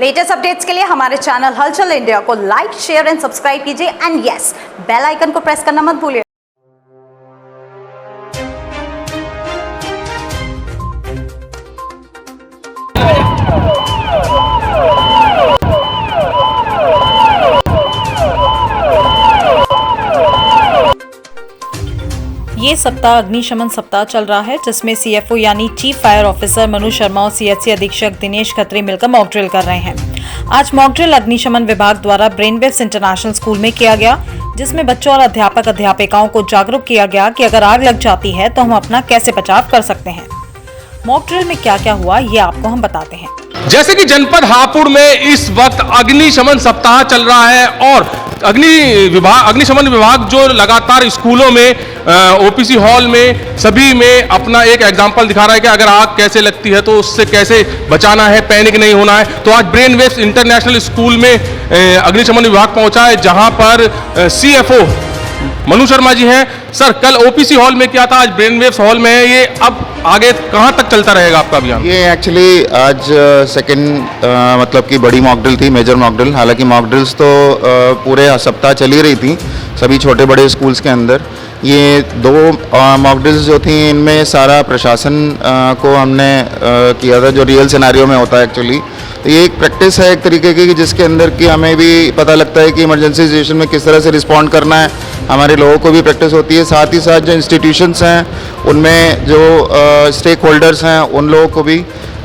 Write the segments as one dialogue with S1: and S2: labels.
S1: Latest updates के लिए हमारे चैनल हलचल इंडिया को लाइक, शेयर एंड सब्सक्राइब कीजिए एंड यस, बेल आइकन को प्रेस करना मत भूलिए।
S2: ये सप्ताह अग्निशमन सप्ताह चल रहा है, जिसमें सीएफओ यानी chief fire officer Manu Sharma और सीएचसी अधीक्षक दिनेश खत्री मिलकर मॉक ड्रिल कर रहे हैं। आज मॉक ड्रिल अग्निशमन विभाग द्वारा ब्रेनवेव्स इंटरनेशनल स्कूल में किया गया, जिसमें बच्चों और अध्यापक अध्यापिकाओं को जागरूक किया गया कि अगर आग लग जाती है तो हम अपना कैसे बचाव कर सकते हैं। मॉक ड्रिल में क्या क्या हुआ ये आपको हम बताते हैं।
S3: जैसे कि जनपद हापुड़ में इस वक्त अग्निशमन सप्ताह चल रहा है और अग्निशमन विभाग जो लगातार स्कूलों में, ओपीसी हॉल में, सभी में अपना एक एग्जाम्पल दिखा रहा है कि अगर आग कैसे लगती है तो उससे कैसे बचाना है, पैनिक नहीं होना है। तो आज ब्रेनवेव्स इंटरनेशनल स्कूल में अग्निशमन विभाग पहुंचा है, जहां पर सीएफओ मनु शर्मा जी हैं। सर, कल ओपीसी हॉल में क्या था, आज ब्रेनवेव्स हॉल में है, ये अब आगे कहां तक चलता रहेगा आपका अभियान?
S4: ये एक्चुअली आज सेकंड मतलब कि बड़ी मॉक ड्रिल थी, मेजर मॉक ड्रिल। हालांकि मॉक ड्रिल्स तो पूरे सप्ताह चली रही थी सभी छोटे बड़े स्कूल्स के अंदर। ये दो मॉक ड्रिल्स जो थी, इनमें सारा प्रशासन को हमने किया था, जो रियल सिनेरियो में होता है एक्चुअली। तो ये एक प्रैक्टिस है एक तरीके की, जिसके अंदर कि हमें भी पता लगता है कि इमरजेंसी सिचुएशन में किस तरह से रिस्पॉन्ड करना है। हमारे लोगों को भी प्रैक्टिस होती है, साथ ही साथ जो इंस्टीट्यूशंस हैं उनमें जो स्टेक होल्डर्स हैं उन लोगों को भी,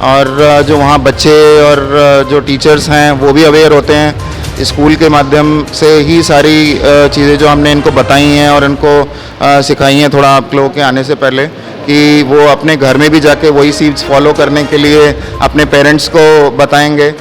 S4: और जो वहाँ बच्चे और जो टीचर्स हैं वो भी अवेयर होते हैं। स्कूल के माध्यम से ही सारी चीज़ें जो हमने इनको बताई हैं और इनको सिखाई हैं थोड़ा आप लोगों के आने से पहले, कि वो अपने घर में भी जाके वही सीप्स फॉलो करने के लिए अपने पेरेंट्स को बताएंगे।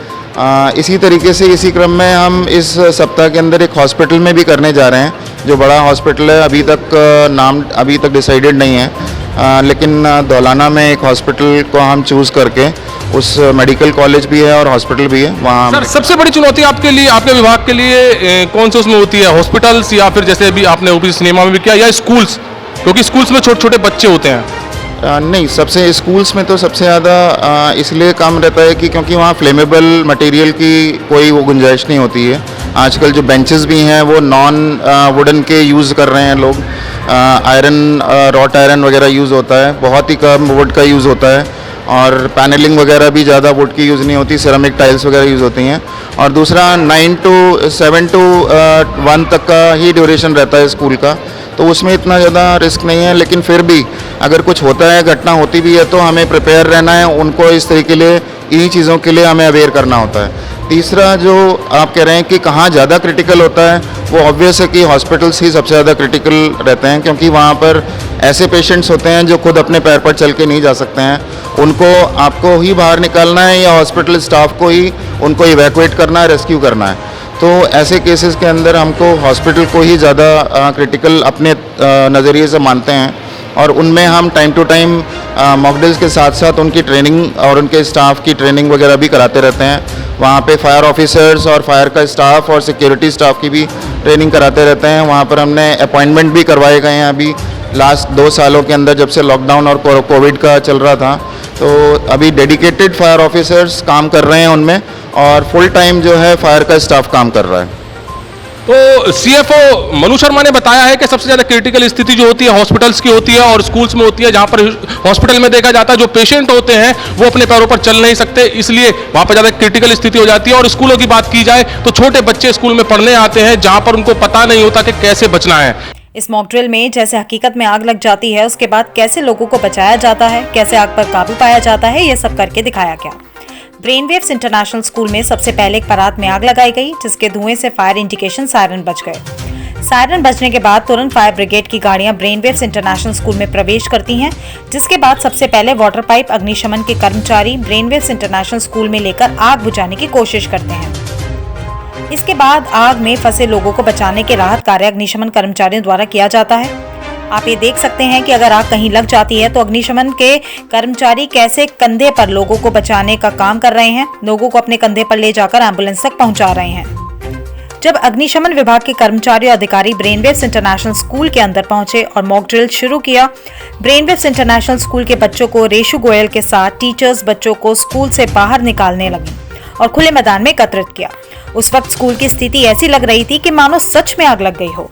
S4: इसी तरीके से इसी क्रम में हम इस सप्ताह के अंदर एक हॉस्पिटल में भी करने जा रहे हैं, जो बड़ा हॉस्पिटल है। अभी तक नाम अभी तक डिसाइडेड नहीं है, लेकिन दौलाना में एक हॉस्पिटल को हम चूज़ करके, उस मेडिकल कॉलेज भी है और हॉस्पिटल भी है वहाँ।
S3: सर, सबसे बड़ी चुनौती आपके लिए, आपके विभाग के लिए कौन सी उसमें होती है? हॉस्पिटल्स या फिर जैसे अभी आपने ओपीसी सिनेमा में भी किया, या स्कूल्स? क्योंकि स्कूल्स में छोटे छोटे बच्चे होते हैं।
S4: नहीं, सबसे स्कूल्स में तो सबसे ज़्यादा इसलिए कम रहता है कि क्योंकि वहाँ फ्लेमेबल मटेरियल की कोई वो गुंजाइश नहीं होती है। आजकल जो बेंचेस भी हैं वो नॉन वुडन के यूज़ कर रहे हैं लोग। आयरन, रॉट आयरन वगैरह यूज़ होता है, बहुत ही कम वुड का यूज़ होता है, और पैनलिंग वगैरह भी ज़्यादा वुड की यूज़ नहीं होती, सिरेमिक टाइल्स वगैरह यूज़ होती हैं। और दूसरा 7 to 1 तक का ही ड्यूरेशन रहता है स्कूल का, तो उसमें इतना ज़्यादा रिस्क नहीं है। लेकिन फिर भी अगर कुछ होता है, घटना होती भी है, तो हमें प्रिपेयर रहना है, उनको इस तरीके लिए, इन्हीं चीज़ों के लिए हमें अवेयर करना होता है। तीसरा जो आप कह रहे हैं कि कहाँ ज़्यादा क्रिटिकल होता है, वो ऑब्वियस है कि हॉस्पिटल्स ही सबसे ज़्यादा क्रिटिकल रहते हैं, क्योंकि वहाँ पर ऐसे पेशेंट्स होते हैं जो खुद अपने पैर पर चल के नहीं जा सकते हैं। उनको आपको ही बाहर निकालना है या हॉस्पिटल स्टाफ को ही उनको इवैक्यूएट करना है, रेस्क्यू करना है। तो ऐसे केसेस के अंदर हमको हॉस्पिटल को ही ज़्यादा क्रिटिकल अपने नज़रिए से मानते हैं, और उनमें हम time to time mock drills के साथ साथ उनकी ट्रेनिंग और उनके स्टाफ की ट्रेनिंग वगैरह भी कराते रहते हैं। वहाँ पे फायर ऑफिसर्स और फायर का स्टाफ और सिक्योरिटी स्टाफ की भी ट्रेनिंग कराते रहते हैं। वहाँ पर हमने अपॉइंटमेंट भी करवाए गए हैं अभी लास्ट 2 सालों के अंदर, जब से लॉकडाउन और कोविड का चल रहा था। तो अभी डेडिकेटेड फायर ऑफिसर्स काम कर रहे हैं उनमें, और फुल टाइम जो है फायर का स्टाफ काम कर रहा है।
S3: तो सीएफओ मनु शर्मा ने बताया है कि सबसे ज़्यादा क्रिटिकल स्थिति जो होती है हॉस्पिटल्स की होती है और स्कूल्स में होती है, जहां पर हॉस्पिटल में देखा जाता है जो पेशेंट होते हैं वो अपने पैरों पर चल नहीं सकते, इसलिए वहां पर ज़्यादा क्रिटिकल स्थिति हो जाती है। और स्कूलों की बात की जाए तो छोटे बच्चे स्कूल में पढ़ने आते हैं, जहां पर उनको पता नहीं होता कि कैसे बचना है।
S2: इस मॉक ड्रिल में जैसे हकीकत में आग लग जाती है, उसके बाद कैसे लोगों को बचाया जाता है, कैसे आग पर काबू पाया जाता है, ये सब करके दिखाया गया। ब्रेनवेव्स इंटरनेशनल स्कूल में सबसे पहले एक परात में आग लगाई गई, जिसके धुएं से फायर इंडिकेशन सायरन बज गए। सायरन बजने के बाद तुरंत फायर ब्रिगेड की गाड़ियां ब्रेनवेव्स इंटरनेशनल स्कूल में प्रवेश करती हैं, जिसके बाद सबसे पहले वाटर पाइप अग्निशमन के कर्मचारी ब्रेनवेव्स इंटरनेशनल स्कूल में लेकर आग बुझाने की कोशिश करते हैं। इसके बाद आग में फंसे लोगों को बचाने के राहत कार्य अग्निशमन कर्मचारियों द्वारा किया जाता है। आप ये देख सकते हैं कि अगर आग कहीं लग जाती है तो अग्निशमन के कर्मचारी कैसे कंधे पर लोगों को बचाने का काम कर रहे हैं, लोगों को अपने कंधे पर ले जाकर एम्बुलेंस तक पहुंचा रहे हैं। जब अग्निशमन विभाग के कर्मचारी और अधिकारी ब्रेनवेव्स इंटरनेशनल स्कूल के अंदर पहुंचे और मॉक ड्रिल शुरू किया, ब्रेनवेव्स इंटरनेशनल स्कूल के बच्चों को रेशु गोयल के साथ टीचर्स बच्चों को स्कूल से बाहर निकालने लगी और खुले मैदान में एकत्रित किया। उस वक्त स्कूल की स्थिति ऐसी लग रही थी कि मानो सच में आग लग गई हो।